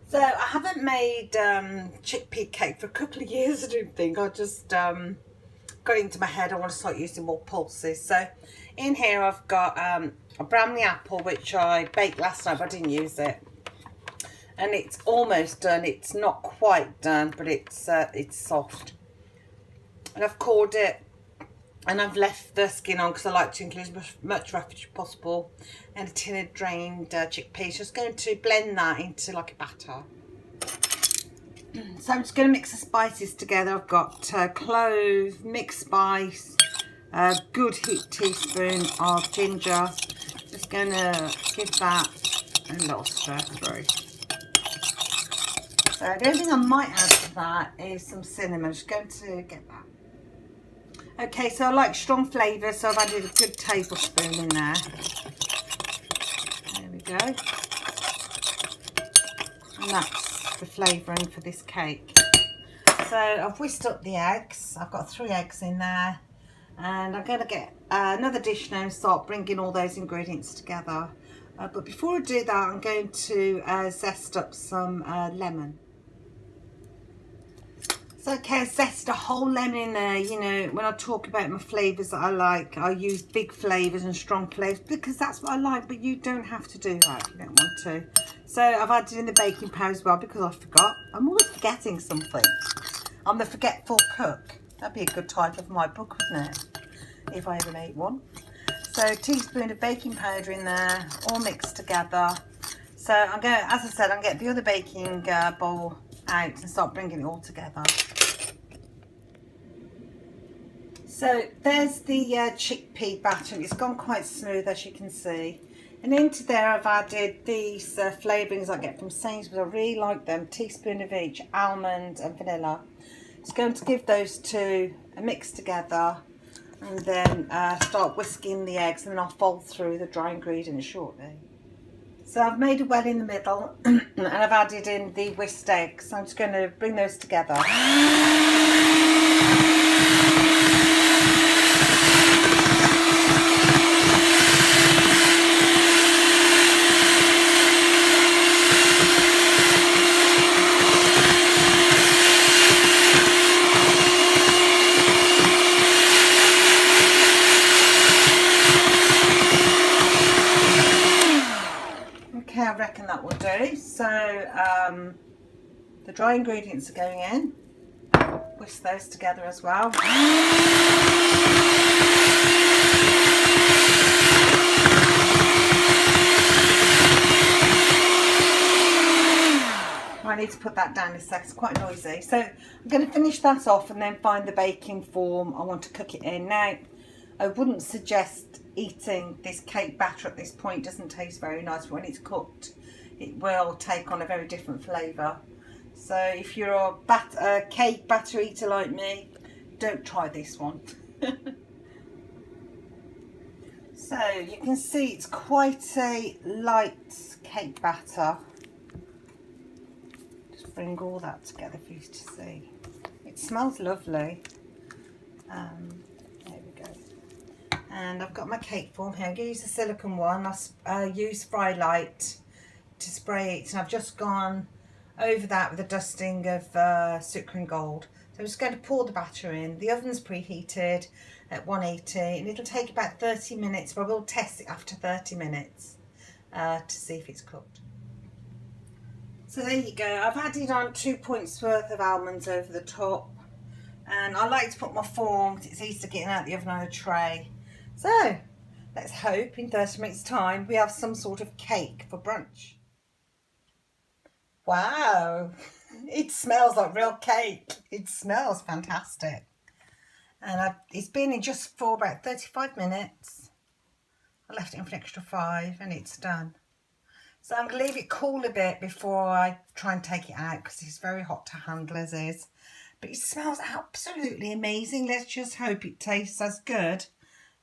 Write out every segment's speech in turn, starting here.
So I haven't made chickpea cake for a couple of years, I don't think. I just got into my head I want to start using more pulses. So in here I've got a bramley apple, which I baked last night but I didn't use it. And it's almost done. It's not quite done, but it's soft. And I've cored it, and I've left the skin on because I like to include as much roughage as possible. And a tin of drained chickpeas. Just going to blend that into like a batter. So I'm just going to mix the spices together. I've got clove, mixed spice, a good heaped teaspoon of ginger. Just going to give that a little stir through. So the only thing I might add to that is some cinnamon. I'm just going to get that. Okay, so I like strong flavour, so I've added a good tablespoon in there. There we go. And that's the flavouring for this cake. So I've whisked up the eggs. I've got 3 eggs in there. And I'm going to get another dish now and start bringing all those ingredients together. But before I do that, I'm going to zest up some lemon. So okay, I zest a whole lemon in there. You know, when I talk about my flavours that I like, I use big flavours and strong flavours because that's what I like, but you don't have to do that if you don't want to. So I've added in the baking powder as well because I forgot. I'm always forgetting something. I'm the forgetful cook. That'd be a good title of my book, wouldn't it? If I ever made one. So a teaspoon of baking powder in there, all mixed together. So I'm going to, as I said, I'm going to get the other baking bowl out and start bringing it all together. So there's the chickpea batter. It's gone quite smooth, as you can see. And into there I've added these flavourings I get from Sainsbury's. I really like them. Teaspoon of each, almond and vanilla. It's going to give those two a mix together and then start whisking the eggs, and then I'll fold through the dry ingredients shortly. So I've made a well in the middle and I've added in the whisked eggs. So I'm just going to bring those together. Okay, I reckon that will do. So the dry ingredients are going in. Whisk those together as well. I need to put that down in a sec, it's quite noisy. So I'm going to finish that off and then find the baking form I want to cook it in. Now, I wouldn't suggest eating this cake batter at this point. It doesn't taste very nice, but when it's cooked it will take on a very different flavour. So if you're a cake batter eater like me, don't try this one. So you can see it's quite a light cake batter. Just bring all that together for you to see. It smells lovely. There we go. And I've got my cake form here. I'm going to use the silicone one. I use Fry Light to spray it, and I've just gone over that with a dusting of sucre gold. So I'm just going to pour the batter in. The oven's preheated at 180 and it'll take about 30 minutes, but I will test it after 30 minutes to see if it's cooked. So there you go. I've added on 2 points worth of almonds over the top, and I like to put my form because it's easy to get out of the oven on a tray. So let's hope in 30 minutes time we have some sort of cake for brunch. Wow, it smells like real cake. It smells fantastic. And it's been in just for about 35 minutes. I left it in for an extra 5 and it's done. So I'm going to leave it cool a bit before I try and take it out because it's very hot to handle as is. But it smells absolutely amazing. Let's just hope it tastes as good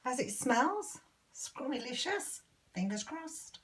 as it smells. Scrummylicious. Fingers crossed.